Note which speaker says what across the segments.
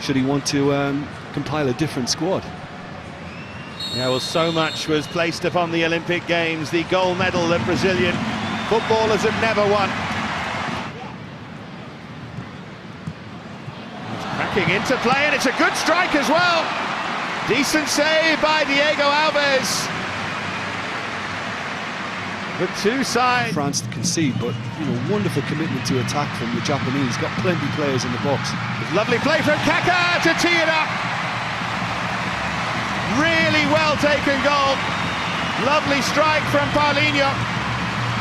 Speaker 1: actually want to compile a different squad.
Speaker 2: Yeah, well, so much was placed upon the Olympic Games, the gold medal that Brazilian footballers have never won. It's cracking into play, and it's a good strike as well. Decent save by Diego Alves. The two sides.
Speaker 1: France to concede, but wonderful commitment to attack from the Japanese. Got plenty of players in the box.
Speaker 2: Lovely play from Kaká to tee it up. Really well taken goal. Lovely strike from Paulinho.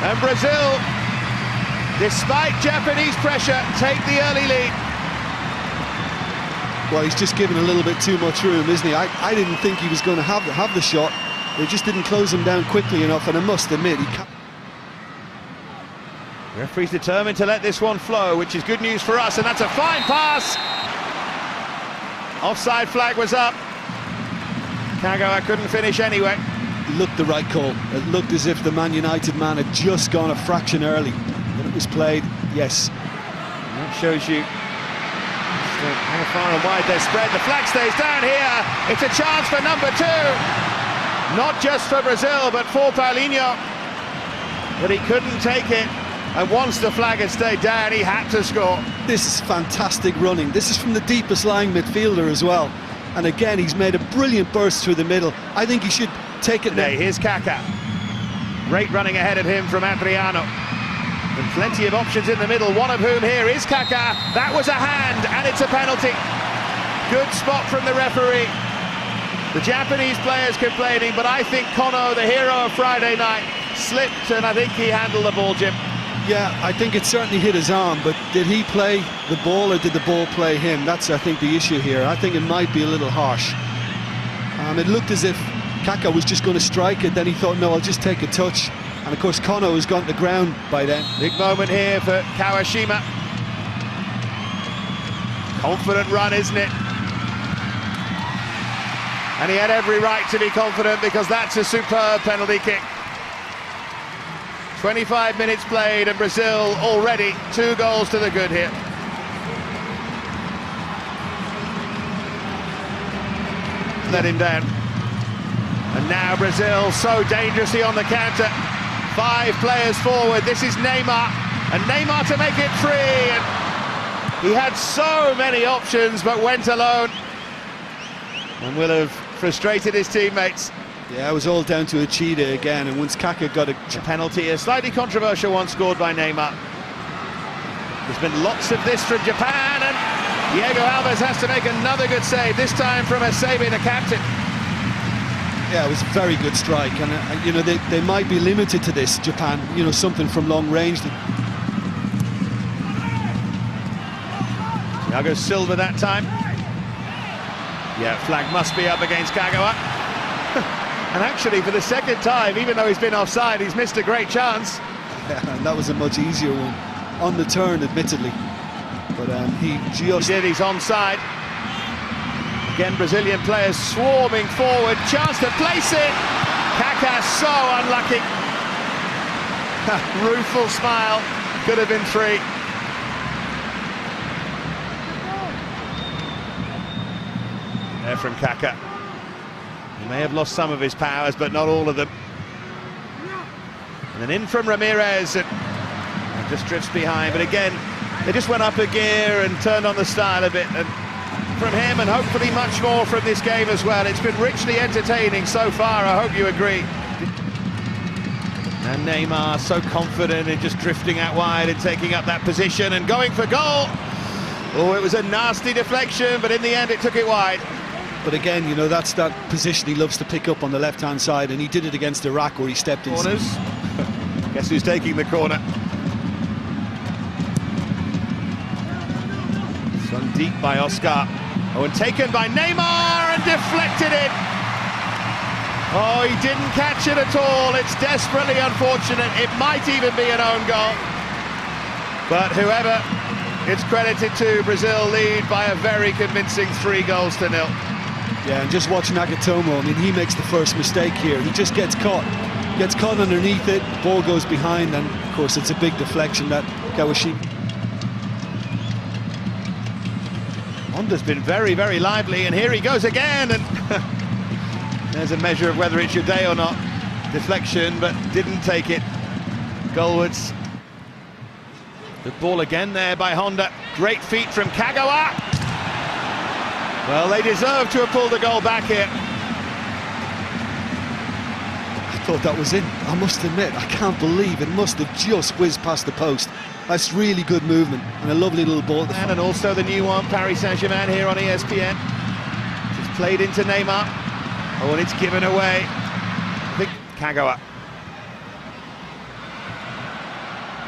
Speaker 2: And Brazil, despite Japanese pressure, take the early lead.
Speaker 1: Well, he's just given a little bit too much room, isn't he? I didn't think he was going to have the shot. They just didn't close him down quickly enough, and I must admit, he can't.
Speaker 2: The referee's determined to let this one flow, which is good news for us, and that's a fine pass. Offside flag was up. Kagawa couldn't finish anyway.
Speaker 1: Looked the right call. It looked as if the Man United man had just gone a fraction early. When it was played, yes.
Speaker 2: And that shows you how far and wide they're spread. The flag stays down here. It's a chance for number 2. Not just for Brazil, but for Paulinho. But he couldn't take it. And once the flag had stayed down, he had to score.
Speaker 1: This is fantastic running. This is from the deepest lying midfielder as well. And again, he's made a brilliant burst through the middle. I think he should take it now.
Speaker 2: Here's Kaká. Great running ahead of him from Adriano. And plenty of options in the middle, one of whom here is Kaká. That was a hand, and it's a penalty. Good spot from the referee. The Japanese players complaining, but I think Kono, the hero of Friday night, slipped, and I think he handled the ball, Jim.
Speaker 1: Yeah, I think it certainly hit his arm, but did he play the ball or did the ball play him? That's, I think, the issue here. I think it might be a little harsh. It looked as if Kaká was just going to strike it, then he thought, no, I'll just take a touch. And of course, Kono has gone to the ground by then.
Speaker 2: Big moment here for Kawashima. Confident run, isn't it? And he had every right to be confident, because that's a superb penalty kick. 25 minutes played, and Brazil already 2 goals to the good here. Let him down. And now Brazil so dangerously on the counter. 5 players forward. This is Neymar, and Neymar to make it 3. And he had so many options, but went alone, and will have frustrated his teammates.
Speaker 1: Yeah, it was all down to a cheetah again, and once Kaká got a
Speaker 2: penalty, a slightly controversial one scored by Neymar. There's been lots of this from Japan, and Diego Alves has to make another good save, this time from Hasebe, the captain.
Speaker 1: Yeah, it was a very good strike, and they might be limited to this, Japan, something from long range.
Speaker 2: Thiago Silva that time. Yeah, flag must be up against Kagawa. And actually, for the second time, even though he's been offside, he's missed a great chance.
Speaker 1: Yeah, and that was a much easier one. On the turn, admittedly. But he did,
Speaker 2: he's onside. Again, Brazilian players swarming forward. Chance to place it. Kaká so unlucky. Rueful smile. Could have been 3. There from Kaká. He may have lost some of his powers, but not all of them. And then in from Ramirez, and just drifts behind. But again, they just went up a gear and turned on the style a bit. And from him, and hopefully much more from this game as well. It's been richly entertaining so far, I hope you agree. And Neymar so confident in just drifting out wide and taking up that position and going for goal. Oh, it was a nasty deflection, but in the end it took it wide.
Speaker 1: But again, that's that position he loves to pick up on the left-hand side, and he did it against Iraq where he stepped in.
Speaker 2: Corners. Guess who's taking the corner? Swung deep by Oscar. Oh, and taken by Neymar and deflected it. Oh, he didn't catch it at all. It's desperately unfortunate. It might even be an own goal. But whoever it's credited to, Brazil lead by a very convincing 3-0.
Speaker 1: Yeah, and just watch Nagatomo. He makes the first mistake here. He just gets caught underneath it, ball goes behind, and of course it's a big deflection that Kawashima.
Speaker 2: Honda's been very, very lively, and here he goes again, and there's a measure of whether it's your day or not. Deflection, but didn't take it. Goalwards. Good ball again there by Honda. Great feet from Kagawa. Well, they deserve to have pulled the goal back here.
Speaker 1: I thought that was in. I must admit, I can't believe it must have just whizzed past the post. That's really good movement and a lovely little ball at the front.
Speaker 2: And also the new one, Paris Saint-Germain here on ESPN. It's played into Neymar. Oh, and it's given away. I think Kagawa.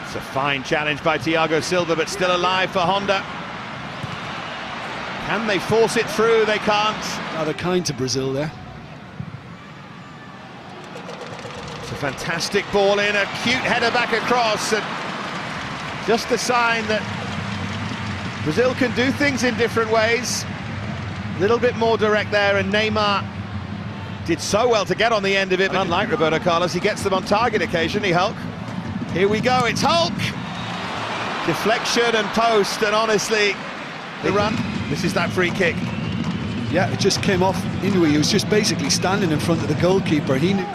Speaker 2: It's a fine challenge by Thiago Silva, but still alive for Honda. Can they force it through? They can't.
Speaker 1: Rather kind to Brazil there.
Speaker 2: It's a fantastic ball in, a cute header back across, and just a sign that Brazil can do things in different ways. A little bit more direct there, and Neymar did so well to get on the end of it, but unlike Roberto Carlos, he gets them on target occasionally. Hulk. Here we go, it's Hulk! Deflection and post, and honestly, the run. This is that free kick.
Speaker 1: Yeah, it just came off Inui. He was just basically standing in front of the goalkeeper. He knew.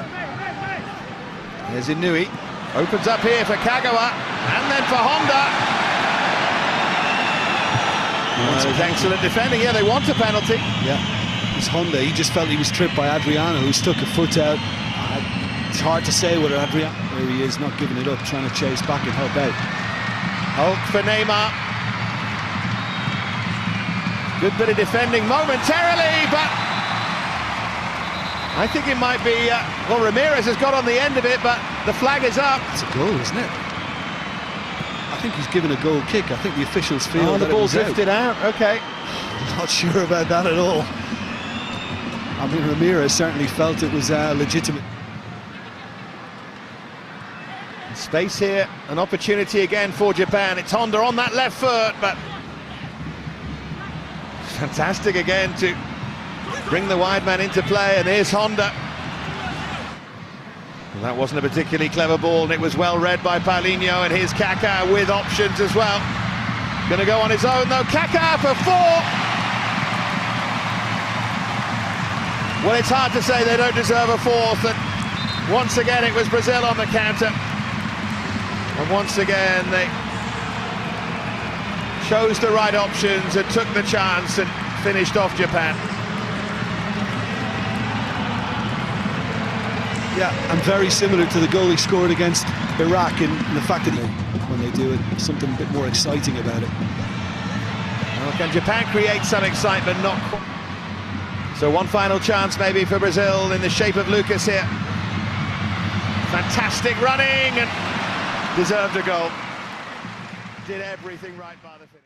Speaker 2: There's Inui. Opens up here for Kagawa, and then for Honda. It was excellent defending. Yeah, they want a penalty.
Speaker 1: Yeah, it's Honda. He just felt he was tripped by Adriano, who stuck a foot out. It's hard to say whether Adriano, there he is, not giving it up, trying to chase back and help out.
Speaker 2: Hulk for Neymar. Good bit of defending momentarily, but I think it might be, well, Ramirez has got on the end of it, but the flag is up.
Speaker 1: It's a goal, isn't it? I think he's given a goal kick. I think the officials feel
Speaker 2: the
Speaker 1: that
Speaker 2: ball
Speaker 1: it was
Speaker 2: drifted out. Okay.
Speaker 1: Not sure about that at all. I mean, Ramirez certainly felt it was legitimate.
Speaker 2: Space here, an opportunity again for Japan. It's Honda on that left foot, but fantastic again to bring the wide man into play, and here's Honda. Well, that wasn't a particularly clever ball, and it was well read by Paulinho, and here's Kaká with options as well. Going to go on his own though, Kaká for 4! Well, it's hard to say they don't deserve a fourth, and once again it was Brazil on the counter. And once again they chose the right options and took the chance and finished off Japan.
Speaker 1: Yeah, and very similar to the goal he scored against Iraq in the fact that when they do it, something a bit more exciting about it.
Speaker 2: Well, can Japan create some excitement? Not quite. So one final chance maybe for Brazil in the shape of Lucas here. Fantastic running and deserved a goal. Did everything right by the finish.